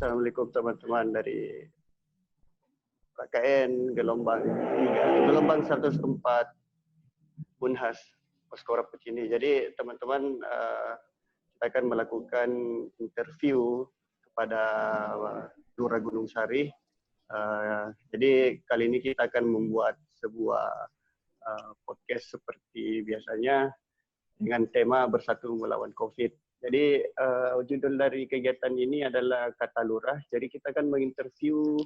Assalamualaikum teman-teman dari KKN gelombang 3, gelombang 104 Unhas Posko Rapucini. Jadi teman-teman kita akan melakukan interview kepada Lurah Gunung Sari. Jadi kali ini kita akan membuat sebuah podcast seperti biasanya dengan tema Bersatu Melawan COVID. Jadi judul dari kegiatan ini adalah Kata Lurah. Jadi kita akan menginterview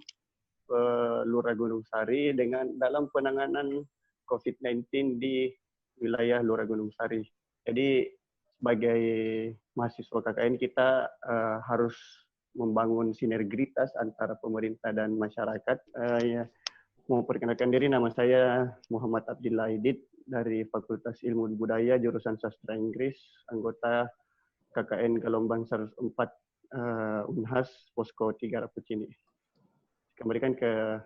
Lurah Gunung Sari dalam penanganan COVID-19 di wilayah Lurah Gunung Sari. Jadi sebagai mahasiswa KKN kita harus membangun sinergitas antara pemerintah dan masyarakat. Mau perkenalkan diri, nama saya Muhammad Abdillah Aidit dari Fakultas Ilmu Budaya jurusan Sastra Inggris, anggota KKN gelombang 104 Unhas Posko 3 Rapucini. Kembalikan ke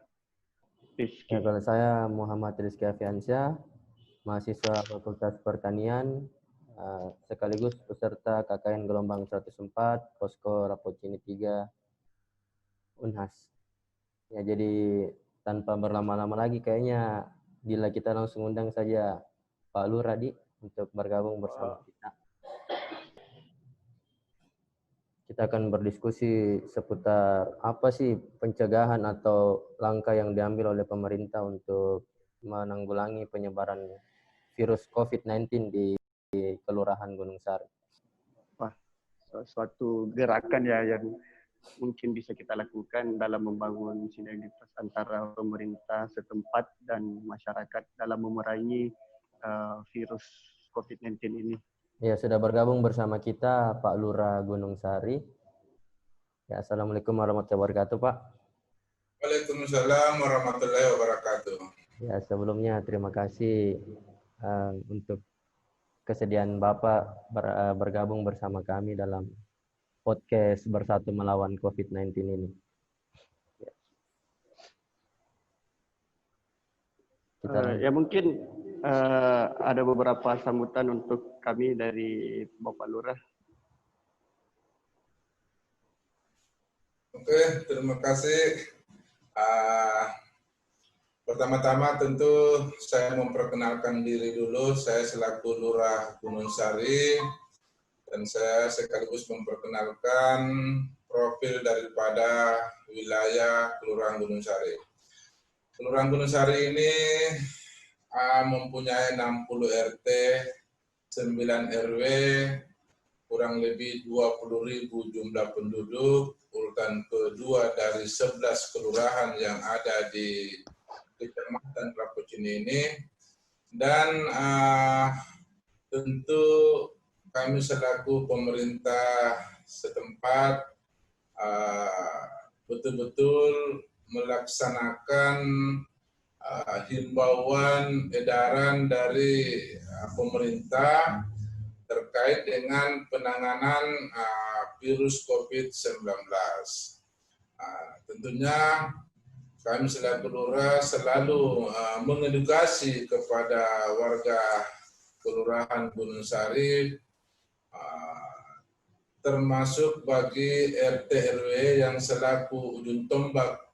Rizky. Ya, kalau saya Muhammad Rizky Afiansyah, mahasiswa Fakultas Pertanian, sekaligus peserta KKN gelombang 104 Posko Rapucini 3 Unhas. Ya, jadi tanpa berlama-lama lagi, kayaknya bila kita langsung undang saja Pak Lurah untuk bergabung bersama kita. Kita akan berdiskusi seputar apa sih pencegahan atau langkah yang diambil oleh pemerintah untuk menanggulangi penyebaran virus COVID-19 di Kelurahan Gunung Sari. Wah, suatu gerakan ya yang mungkin bisa kita lakukan dalam membangun sinergitas antara pemerintah setempat dan masyarakat dalam memerangi virus COVID-19 ini. Ya, sudah bergabung bersama kita Pak Lurah Gunung Sari. Ya, Assalamualaikum warahmatullahi wabarakatuh, Pak. Waalaikumsalam warahmatullahi wabarakatuh. Ya, sebelumnya terima kasih untuk kesediaan Bapak bergabung bersama kami dalam podcast Bersatu Melawan COVID-19 ini. Ya mungkin ada beberapa sambutan untuk kami dari Bapak Lurah. Oke, terima kasih. Pertama-tama tentu saya memperkenalkan diri dulu. Saya selaku Lurah Gunung Sari dan saya sekaligus memperkenalkan profil daripada wilayah Kelurahan Gunung Sari. Kelurahan Gunung Sari ini mempunyai 60 RT, 9 RW, kurang lebih 20.000 jumlah penduduk, urutan kedua dari 11 kelurahan yang ada di Kecamatan Rapucini ini. Dan tentu kami selaku pemerintah setempat betul-betul melaksanakan himbauan edaran dari pemerintah terkait dengan penanganan virus COVID-19. Tentunya kami selaku Lurah selalu mengedukasi kepada warga Kelurahan Gunung Sari, termasuk bagi RT RW yang selaku ujung tombak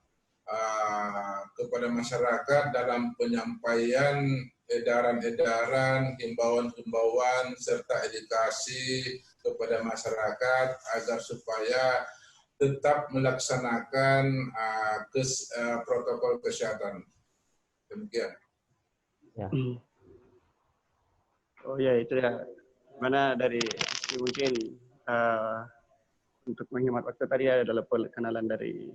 kepada masyarakat dalam penyampaian edaran-edaran, himbauan-himbauan, serta edukasi kepada masyarakat agar supaya tetap melaksanakan protokol kesehatan. Demikian. Ya. Oh ya, itu ya. Mana dari mungkin untuk menghemat waktu tadi adalah perkenalan dari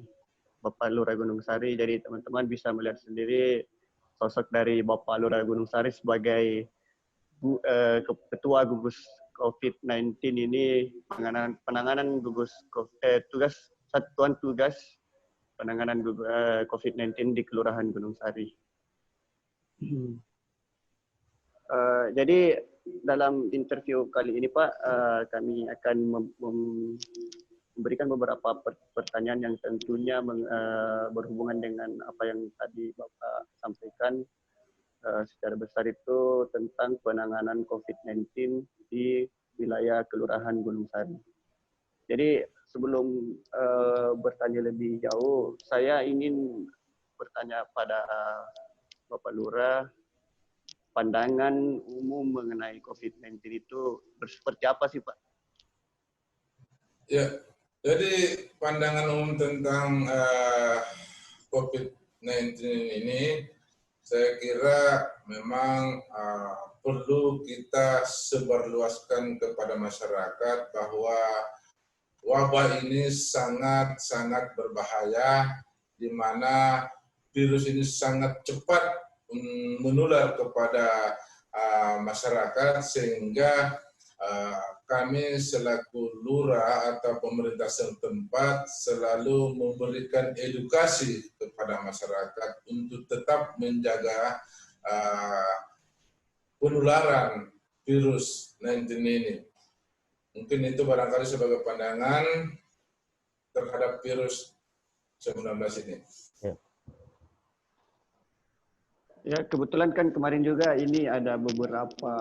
Bapak Lurah Gunung Sari. Jadi teman-teman bisa melihat sendiri sosok dari Bapak Lurah Gunung Sari sebagai Ketua Gugus COVID-19 ini, penanganan gugus Satuan Tugas Penanganan COVID-19 di Kelurahan Gunung Sari. Jadi dalam interview kali ini Pak, kami akan memberikan beberapa pertanyaan yang tentunya berhubungan dengan apa yang tadi Bapak sampaikan. Secara besar itu tentang penanganan COVID-19 di wilayah Kelurahan Gunung Sari. Jadi sebelum bertanya lebih jauh, saya ingin bertanya pada Bapak Lurah, pandangan umum mengenai COVID-19 itu seperti apa sih Pak? Ya, jadi pandangan umum tentang COVID-19 ini, saya kira memang perlu kita sebarluaskan kepada masyarakat bahwa wabah ini sangat-sangat berbahaya, di mana virus ini sangat cepat menular kepada masyarakat, sehingga kami selaku lurah atau pemerintah setempat selalu memberikan edukasi kepada masyarakat untuk tetap menjaga penularan virus 19 ini. Mungkin itu barangkali sebagai pandangan terhadap virus 19 ini. Ya, kebetulan kan kemarin juga ini ada beberapa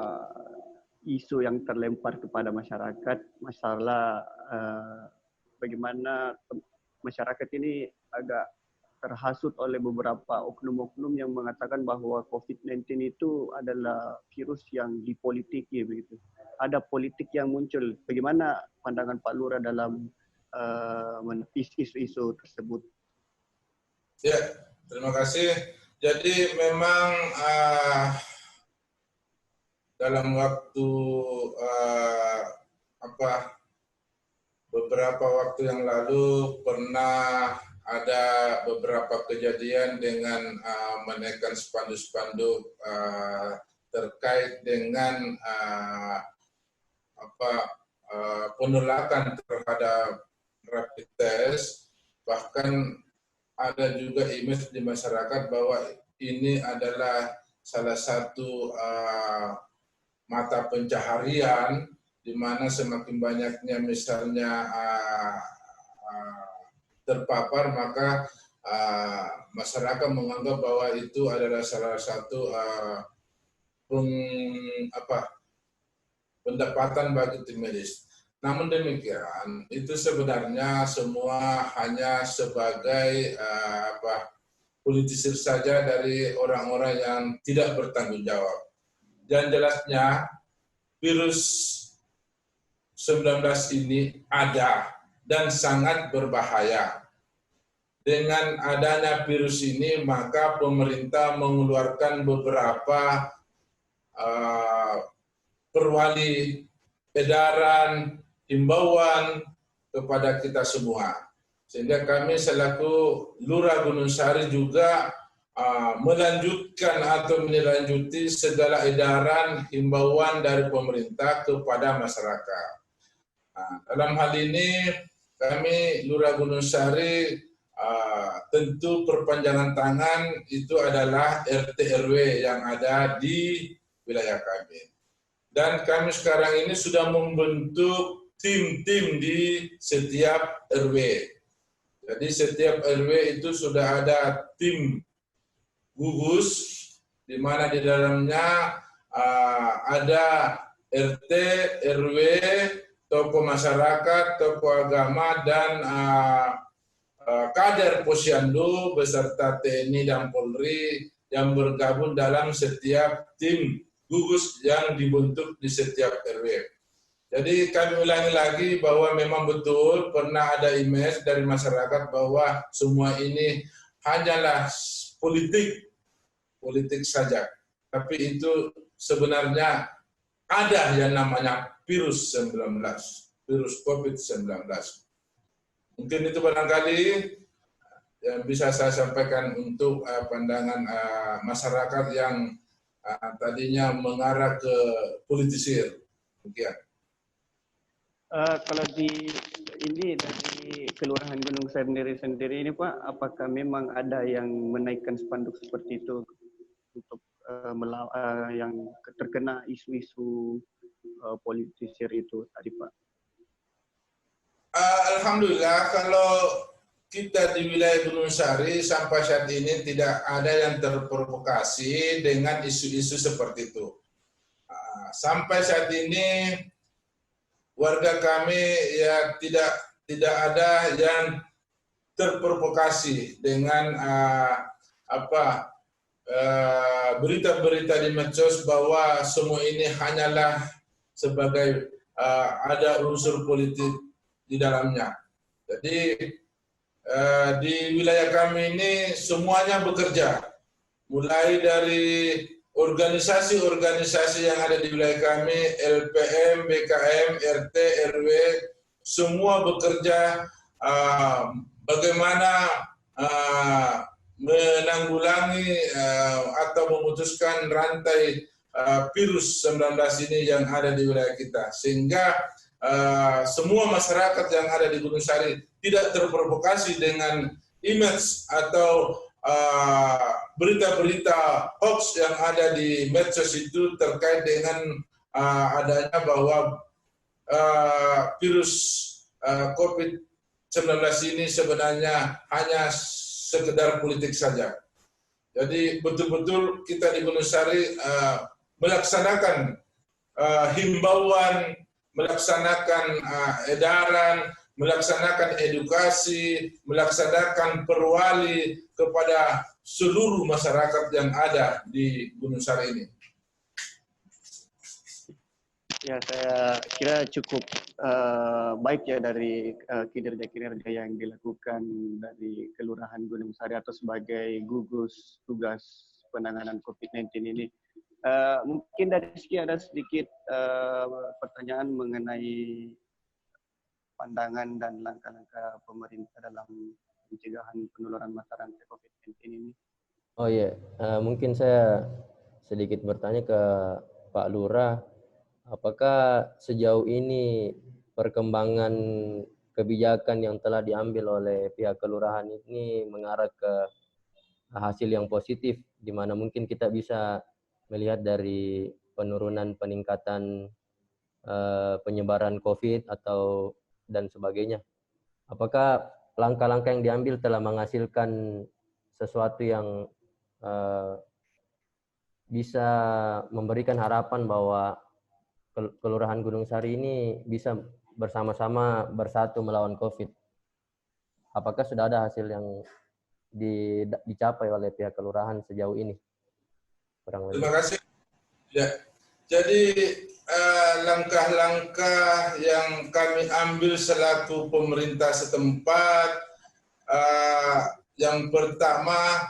isu yang terlempar kepada masyarakat, masalah bagaimana masyarakat ini agak terhasut oleh beberapa oknum-oknum yang mengatakan bahwa COVID-19 itu adalah virus yang dipolitiki begitu. Ada politik yang muncul. Bagaimana pandangan Pak Lurah dalam menepis isu-isu tersebut? Ya, terima kasih. Jadi memang dalam waktu beberapa waktu yang lalu pernah ada beberapa kejadian dengan menaikkan spanduk-spanduk terkait dengan penolakan terhadap rapid test. Bahkan ada juga image di masyarakat bahwa ini adalah salah satu mata pencaharian, di mana semakin banyaknya misalnya terpapar, maka masyarakat menganggap bahwa itu adalah salah satu pendapatan bagi tim medis. Namun demikian, itu sebenarnya semua hanya sebagai politisir saja dari orang-orang yang tidak bertanggung jawab. Dan jelasnya virus 19 ini ada dan sangat berbahaya. Dengan adanya virus ini, maka pemerintah mengeluarkan beberapa perwali, edaran, himbauan kepada kita semua. Sehingga kami selaku Lurah Gunung Sari juga melanjutkan atau menindaklanjuti segala edaran, himbauan dari pemerintah kepada masyarakat. Nah, dalam hal ini kami Lurah Gunung Sari tentu perpanjangan tangan itu adalah RT RW yang ada di wilayah kami. Dan kami sekarang ini sudah membentuk tim-tim di setiap RW. Jadi setiap RW itu sudah ada tim gugus, di mana di dalamnya ada RT, RW, tokoh masyarakat, tokoh agama, dan kader Posyandu beserta TNI dan Polri yang bergabung dalam setiap tim gugus yang dibentuk di setiap RW. Jadi kami ulangi lagi bahwa memang betul pernah ada image dari masyarakat bahwa semua ini hanyalah politik saja. Tapi itu sebenarnya ada yang namanya virus 19, virus COVID-19. Mungkin itu barangkali yang bisa saya sampaikan untuk pandangan masyarakat yang tadinya mengarah ke politisir. Demikian. Kalau dari Kelurahan Gunung Sari sendiri ini Pak, apakah memang ada yang menaikkan spanduk seperti itu untuk yang terkena isu-isu politisir itu tadi Pak? Alhamdulillah, kalau kita di wilayah Gunung Sari sampai saat ini tidak ada yang terprovokasi dengan isu-isu seperti itu. Sampai saat ini warga kami ya tidak ada yang terprovokasi dengan berita-berita di medsos bahwa semua ini hanyalah sebagai ada unsur politik di dalamnya. Jadi di wilayah kami ini semuanya bekerja, mulai dari organisasi-organisasi yang ada di wilayah kami, LPM, BKM, RT, RW, semua bekerja bagaimana menanggulangi atau memutuskan rantai virus 19 ini yang ada di wilayah kita, sehingga semua masyarakat yang ada di Gunung Sari tidak terprovokasi dengan image atau berita-berita hoax yang ada di medsos itu terkait dengan adanya bahwa virus COVID-19 ini sebenarnya hanya sekedar politik saja. Jadi betul-betul kita di Gunung Sari melaksanakan himbauan, melaksanakan edaran, melaksanakan edukasi, melaksanakan perwali kepada seluruh masyarakat yang ada di Gunung Sari ini. Ya, saya kira cukup baik ya dari kinerja-kinerja yang dilakukan dari Kelurahan Gunung Sari atau sebagai gugus tugas penanganan COVID-19 ini. Mungkin dari segi ada sedikit pertanyaan mengenai pandangan dan langkah-langkah pemerintah dalam pencegahan penularan masalah COVID-19 ini. Oh iya, mungkin saya sedikit bertanya ke Pak Lurah, apakah sejauh ini perkembangan kebijakan yang telah diambil oleh pihak kelurahan ini mengarah ke hasil yang positif, di mana mungkin kita bisa melihat dari penurunan peningkatan penyebaran COVID atau dan sebagainya. Apakah langkah-langkah yang diambil telah menghasilkan sesuatu yang bisa memberikan harapan bahwa Kelurahan Gunung Sari ini bisa bersama-sama bersatu melawan COVID? Apakah sudah ada hasil yang dicapai oleh pihak kelurahan sejauh ini? Terima kasih. Ya, jadi langkah-langkah yang kami ambil selaku pemerintah setempat, yang pertama,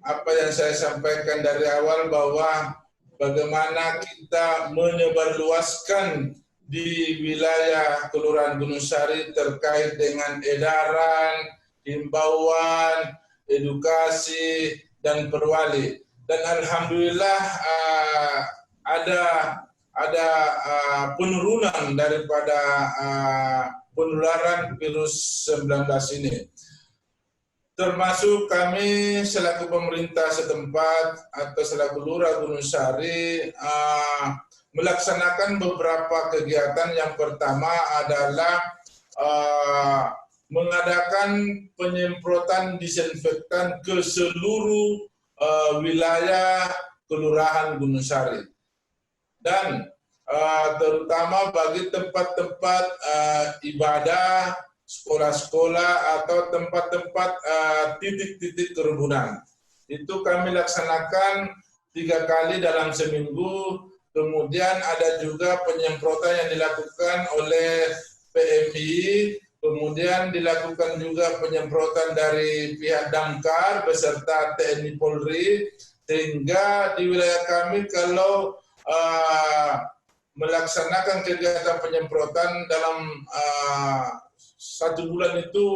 apa yang saya sampaikan dari awal bahwa bagaimana kita menyebarluaskan di wilayah Kelurahan Gunung Sari terkait dengan edaran, himbauan, edukasi, dan perwali. Dan alhamdulillah ada penurunan daripada penularan virus 19 ini. Termasuk kami selaku pemerintah setempat atau selaku Lurah Gunung Sari melaksanakan beberapa kegiatan. Yang pertama adalah mengadakan penyemprotan disinfektan ke seluruh wilayah Kelurahan Gunung Sari. Dan terutama bagi tempat-tempat ibadah, sekolah-sekolah atau tempat-tempat titik-titik kerumunan. Itu kami laksanakan 3 kali dalam seminggu. Kemudian ada juga penyemprotan yang dilakukan oleh PMI, kemudian dilakukan juga penyemprotan dari pihak Damkar beserta TNI Polri, sehingga di wilayah kami kalau melaksanakan kegiatan penyemprotan dalam 1 bulan itu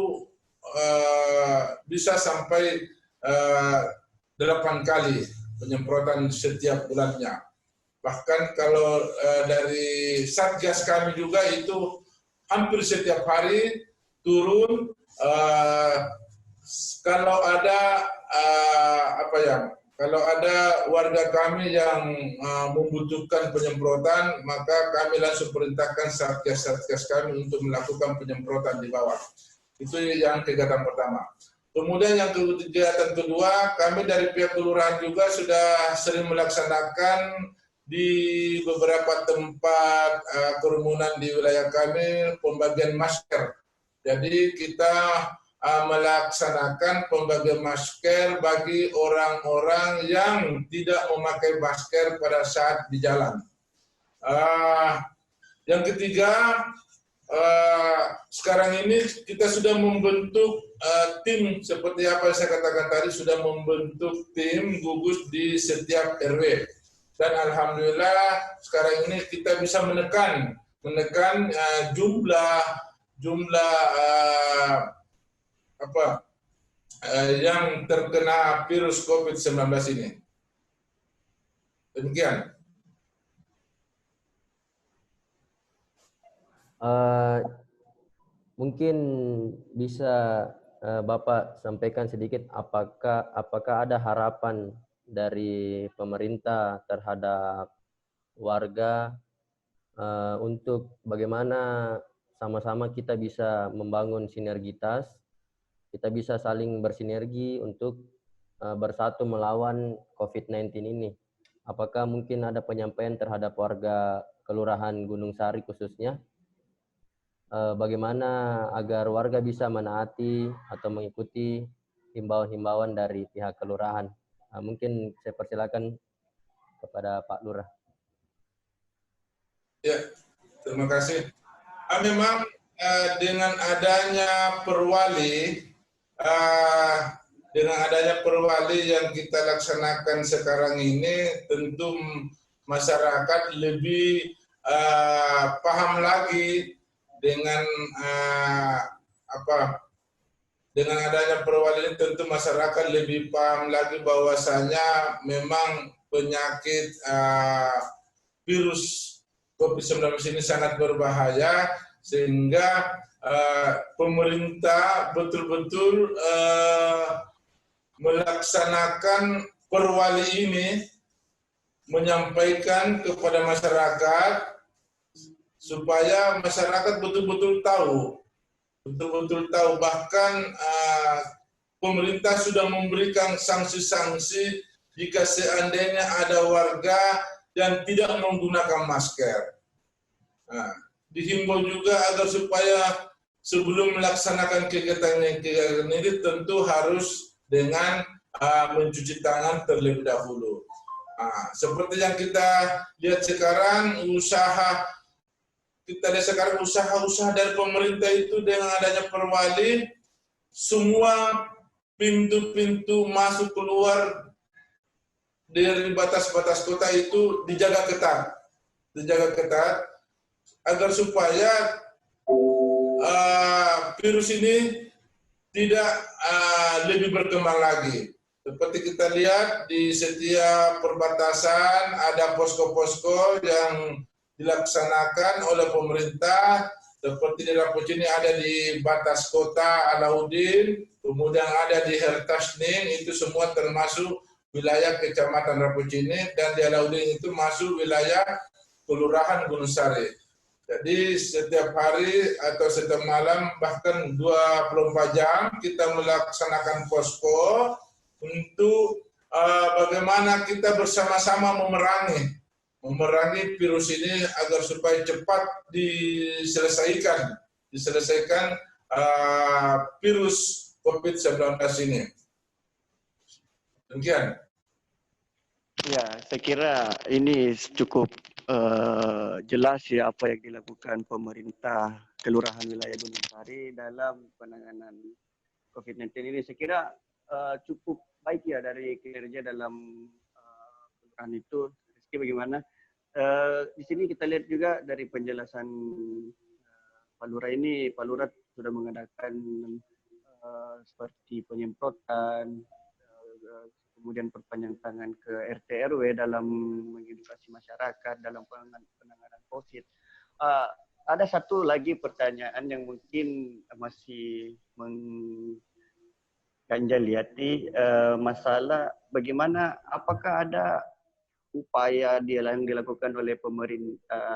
bisa sampai 8 kali penyemprotan setiap bulannya. Bahkan kalau dari Satgas kami juga itu hampir setiap hari turun. Kalau ada kalau ada warga kami yang membutuhkan penyemprotan, maka kami langsung perintahkan satgas kami untuk melakukan penyemprotan di bawah. Itu yang kegiatan pertama. Kemudian yang kegiatan kedua, kami dari pihak kelurahan juga sudah sering melaksanakan di beberapa tempat kerumunan di wilayah kami pembagian masker. Jadi kita melaksanakan pembagian masker bagi orang-orang yang tidak memakai masker pada saat di jalan. Yang ketiga, sekarang ini kita sudah membentuk tim seperti apa yang saya katakan tadi, sudah membentuk tim gugus di setiap RW. Dan alhamdulillah sekarang ini kita bisa menekan jumlah yang terkena virus COVID-19 ini. Demikian. Mungkin bisa Bapak sampaikan sedikit apakah ada harapan dari pemerintah terhadap warga untuk bagaimana sama-sama kita bisa membangun sinergitas, kita bisa saling bersinergi untuk bersatu melawan COVID-19 ini. Apakah mungkin ada penyampaian terhadap warga Kelurahan Gunung Sari khususnya? Bagaimana agar warga bisa menaati atau mengikuti himbauan-himbauan dari pihak kelurahan. Mungkin saya persilakan kepada Pak Lurah. Ya, terima kasih. Memang dengan adanya perwali yang kita laksanakan sekarang ini, tentu masyarakat lebih paham lagi dengan dengan adanya perwali ini, tentu masyarakat lebih paham lagi bahwasanya memang penyakit virus COVID-19 ini sangat berbahaya, sehingga pemerintah betul-betul melaksanakan perwali ini, menyampaikan kepada masyarakat supaya masyarakat betul-betul tahu, bahkan pemerintah sudah memberikan sanksi-sanksi jika seandainya ada warga yang tidak menggunakan masker. Dihimbau juga agar supaya sebelum melaksanakan kegiatan ini tentu harus dengan mencuci tangan terlebih dahulu. Seperti yang kita lihat sekarang, usaha dari pemerintah itu dengan adanya perwali, semua pintu-pintu masuk keluar dari batas-batas kota itu dijaga ketat agar supaya virus ini tidak lebih berkembang lagi. Seperti kita lihat di setiap perbatasan ada posko-posko yang dilaksanakan oleh pemerintah, seperti di Rapocini ada di batas kota Alauddin, kemudian ada di Hertasning, itu semua termasuk wilayah Kecamatan Rapocini, dan di Alauddin itu masuk wilayah Kelurahan Gunung Sari. Jadi setiap hari atau setiap malam, bahkan 24 jam kita melaksanakan posko untuk bagaimana kita bersama-sama memerangi virus ini agar supaya cepat diselesaikan virus COVID-19 ini. Demikian. Ya, saya kira ini cukup jelas ya apa yang dilakukan pemerintah Kelurahan Wilayah Gunung Sari dalam penanganan COVID-19 ini. Saya kira cukup baik ya dari kinerja dalam kelurahan itu. Rizky, bagaimana? Di sini kita lihat juga dari penjelasan Pak Lurah ini, Pak Lurah sudah mengadakan seperti penyemprotan, kemudian perpanjang tangan ke RT RW dalam mengedukasi masyarakat dalam penanganan COVID. Ada satu lagi pertanyaan yang mungkin masih mengganjal hati, masalah bagaimana, apakah ada upaya yang dilakukan oleh pemerintah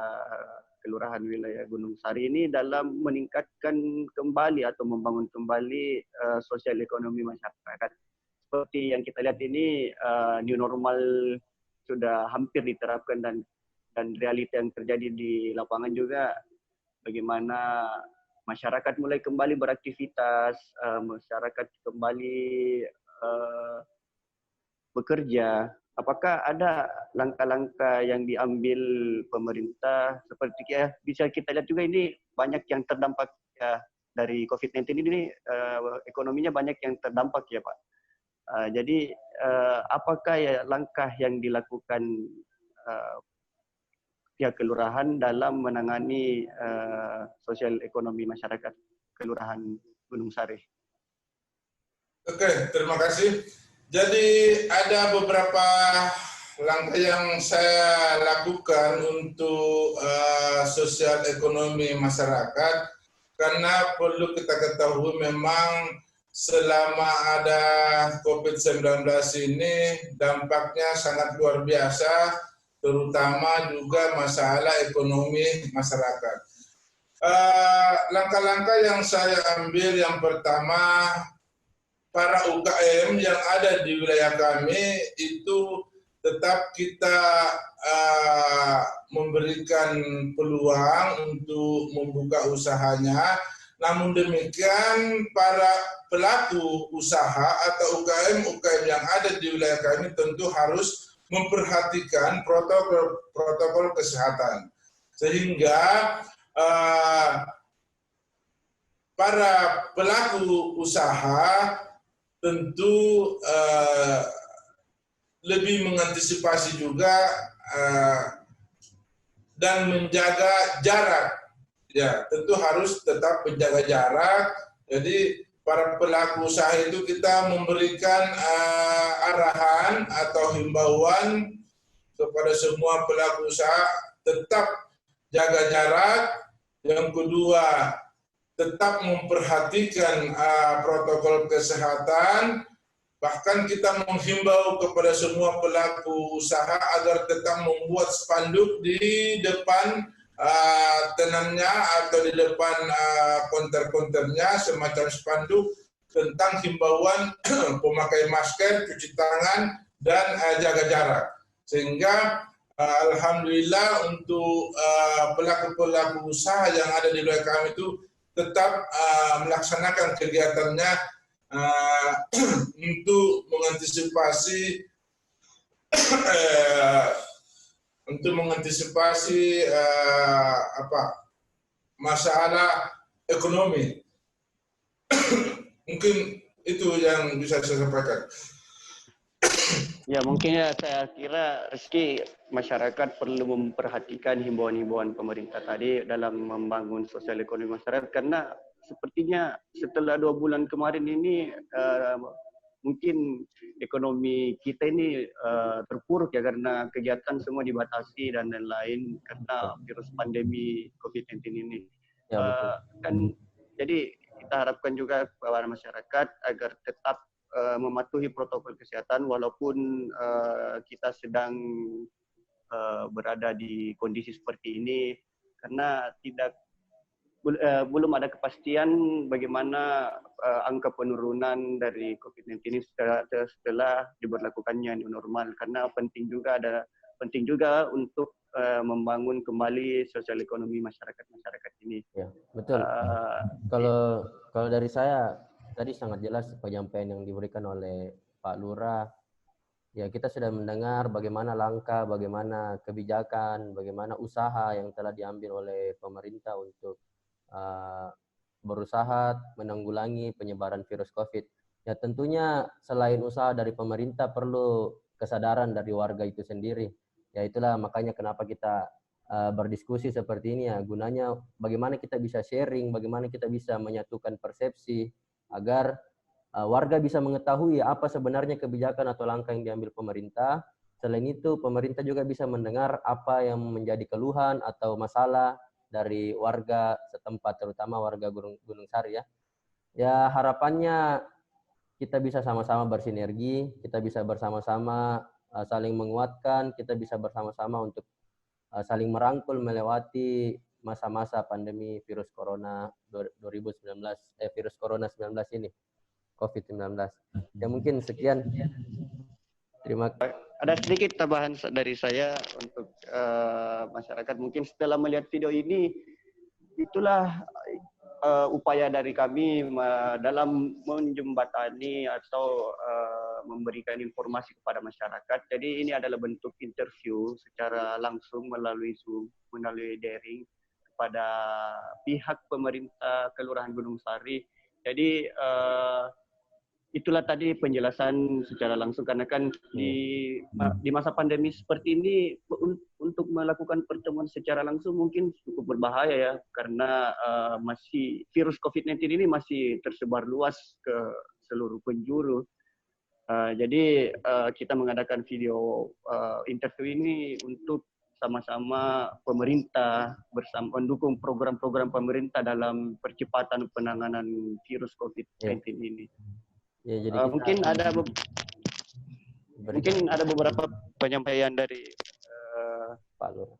Kelurahan Wilayah Gunung Sari ini dalam meningkatkan kembali atau membangun kembali sosial ekonomi masyarakat. Seperti yang kita lihat ini, new normal sudah hampir diterapkan dan realita yang terjadi di lapangan juga bagaimana masyarakat mulai kembali beraktivitas, masyarakat kembali bekerja. Apakah ada langkah-langkah yang diambil pemerintah seperti bisa kita lihat juga ini banyak yang terdampak ya, dari COVID-19 ini ekonominya banyak yang terdampak ya Pak. Jadi apakah ya langkah yang dilakukan pihak kelurahan dalam menangani sosial ekonomi masyarakat Kelurahan Gunung Sari? Oke, terima kasih. Jadi ada beberapa langkah yang saya lakukan untuk sosial ekonomi masyarakat, karena perlu kita ketahui memang selama ada COVID-19 ini dampaknya sangat luar biasa, terutama juga masalah ekonomi masyarakat. Langkah-langkah yang saya ambil yang pertama, para UKM yang ada di wilayah kami itu tetap kita memberikan peluang untuk membuka usahanya. Namun demikian para pelaku usaha atau UKM yang ada di wilayah kami tentu harus memperhatikan protokol kesehatan. Sehingga para pelaku usaha tentu lebih mengantisipasi juga dan menjaga jarak. Ya, tentu harus tetap menjaga jarak. Jadi para pelaku usaha itu kita memberikan arahan atau himbauan kepada semua pelaku usaha tetap jaga jarak. Yang kedua, tetap memperhatikan protokol kesehatan, bahkan kita menghimbau kepada semua pelaku usaha agar tetap membuat spanduk di depan tenannya atau di depan konter-konternya, semacam spanduk tentang himbauan pemakai masker, cuci tangan, dan jaga jarak. Sehingga alhamdulillah untuk pelaku-pelaku usaha yang ada di wilayah kami itu tetap melaksanakan kegiatannya untuk mengantisipasi masalah ekonomi. Mungkin itu yang bisa saya sampaikan. Ya mungkin ya saya kira Rizky, masyarakat perlu memperhatikan himbauan-himbauan pemerintah tadi dalam membangun sosial ekonomi masyarakat, karena sepertinya setelah 2 bulan kemarin ini mungkin ekonomi kita ini terpuruk ya karena kegiatan semua dibatasi dan lain-lain karena virus pandemi COVID-19 ini. Ya, betul. Jadi kita harapkan juga kepada masyarakat agar tetap mematuhi protokol kesehatan walaupun kita sedang berada di kondisi seperti ini, karena belum ada kepastian bagaimana angka penurunan dari COVID-19 ini setelah diberlakukannya new normal, karena penting juga untuk membangun kembali sosial ekonomi masyarakat ini. Ya, betul. Kalau dari saya tadi sangat jelas penyampaian yang diberikan oleh Pak Lurah. Ya, kita sudah mendengar bagaimana langkah, bagaimana kebijakan, bagaimana usaha yang telah diambil oleh pemerintah untuk berusaha menanggulangi penyebaran virus COVID. Ya, tentunya selain usaha dari pemerintah perlu kesadaran dari warga itu sendiri. Ya, itulah makanya kenapa kita berdiskusi seperti ini ya, gunanya bagaimana kita bisa sharing, bagaimana kita bisa menyatukan persepsi agar warga bisa mengetahui apa sebenarnya kebijakan atau langkah yang diambil pemerintah. Selain itu, pemerintah juga bisa mendengar apa yang menjadi keluhan atau masalah dari warga setempat, terutama warga Gunung Sari ya. Ya, harapannya kita bisa sama-sama bersinergi, kita bisa bersama-sama saling menguatkan, kita bisa bersama-sama untuk saling merangkul melewati masa-masa pandemi virus corona 2019 virus corona 19 ini, COVID-19. Ya mungkin sekian. Terima Ada sedikit tambahan dari saya untuk masyarakat. Mungkin setelah melihat video ini, itulah upaya dari kami dalam menjembatani atau memberikan informasi kepada masyarakat. Jadi ini adalah bentuk interview secara langsung melalui Zoom, melalui daring kepada pihak pemerintah Kelurahan Gunung Sari. Jadi itulah tadi penjelasan secara langsung, karena kan di masa pandemi seperti ini untuk melakukan pertemuan secara langsung mungkin cukup berbahaya ya, karena masih virus COVID-19 ini masih tersebar luas ke seluruh penjuru. Jadi kita mengadakan video interview ini untuk sama-sama pemerintah bersama mendukung program-program pemerintah dalam percepatan penanganan virus COVID-19 ini. Ya, jadi mungkin ada beberapa penyampaian dari Pak Lurah.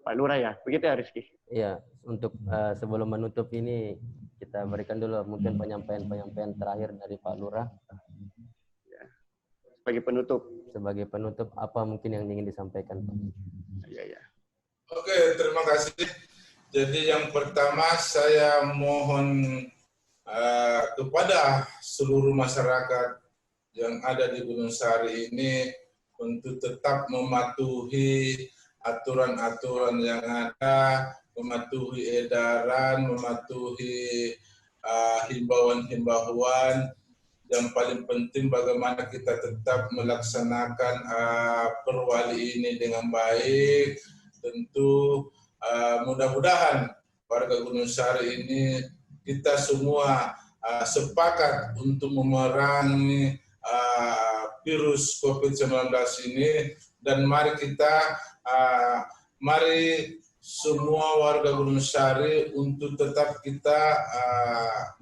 Pak Lurah ya, begitu ya Rizky? Iya, untuk sebelum menutup ini kita berikan dulu mungkin penyampaian terakhir dari Pak Lurah. Ya. Sebagai penutup. Sebagai penutup, apa mungkin yang ingin disampaikan, Pak? Ya. Oke, terima kasih. Jadi yang pertama saya mohon kepada seluruh masyarakat yang ada di Gunung Sari ini untuk tetap mematuhi aturan-aturan yang ada, mematuhi edaran, mematuhi himbauan-himbauan. Yang paling penting bagaimana kita tetap melaksanakan perwali ini dengan baik. Tentu mudah-mudahan warga Gunung Sari ini kita semua sepakat untuk memerangi virus COVID-19 ini, dan mari semua warga Gunung Sari untuk tetap kita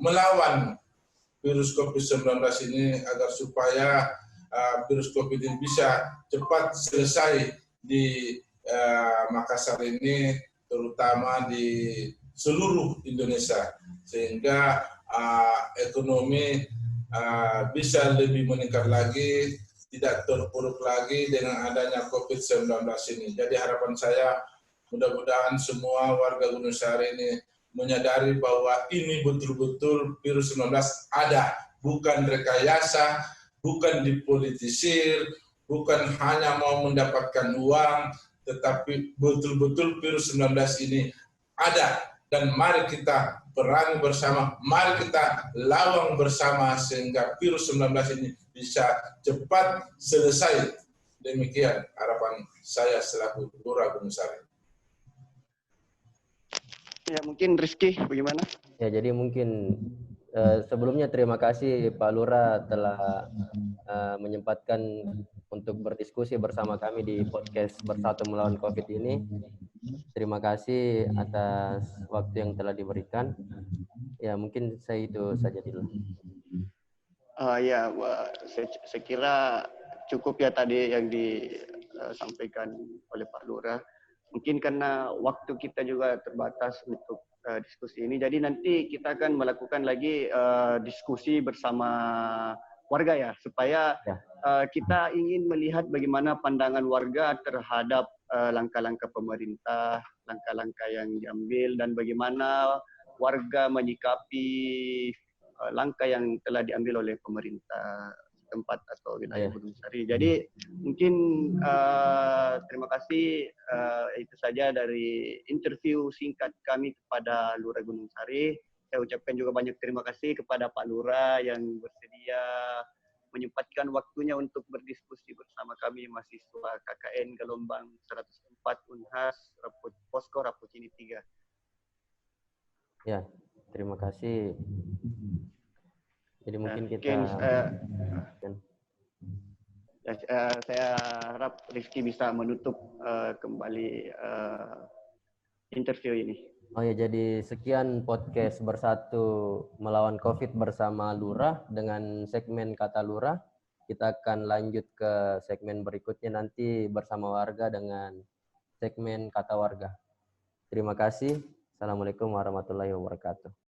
melawan virus COVID-19 ini agar supaya virus COVID ini bisa cepat selesai di Makassar ini, terutama di seluruh Indonesia, sehingga ekonomi bisa lebih meningkat lagi, tidak terpuruk lagi dengan adanya COVID-19 ini. Jadi harapan saya mudah-mudahan semua warga Gunung Sari ini menyadari bahwa ini betul-betul virus 19 ada, bukan rekayasa, bukan dipolitisir, bukan hanya mau mendapatkan uang, tetapi betul-betul virus 19 ini ada. Dan mari kita perangi bersama, mari kita lawan bersama sehingga virus 19 ini bisa cepat selesai. Demikian harapan saya selaku Lurah Gunung Sari. Ya, mungkin Rizky bagaimana? Ya, jadi mungkin sebelumnya terima kasih Pak Lurah telah menyempatkan untuk berdiskusi bersama kami di podcast Bersatu Melawan COVID ini. Terima kasih atas waktu yang telah diberikan. Ya, mungkin saya itu saja dulu. Ya, saya kira cukup ya tadi yang disampaikan oleh Pak Lurah. Mungkin karena waktu kita juga terbatas untuk diskusi ini, jadi nanti kita akan melakukan lagi diskusi bersama warga ya, supaya kita ingin melihat bagaimana pandangan warga terhadap langkah-langkah pemerintah, langkah-langkah yang diambil, dan bagaimana warga menyikapi langkah yang telah diambil oleh pemerintah tempat atau wilayah Gunung Sari. Jadi mungkin terima kasih, itu saja dari interview singkat kami kepada Lurah Gunung Sari. Saya ucapkan juga banyak terima kasih kepada Pak Lurah yang bersedia menyempatkan waktunya untuk berdiskusi bersama kami mahasiswa KKN Gelombang 104 Unhas Posko Rapocini 3. Ya, terima kasih. Jadi mungkin saya harap Rizky bisa menutup kembali interview ini. Oh ya, jadi sekian podcast Bersatu Melawan COVID bersama Lurah dengan segmen Kata Lurah. Kita akan lanjut ke segmen berikutnya nanti bersama warga dengan segmen Kata Warga. Terima kasih. Assalamualaikum warahmatullahi wabarakatuh.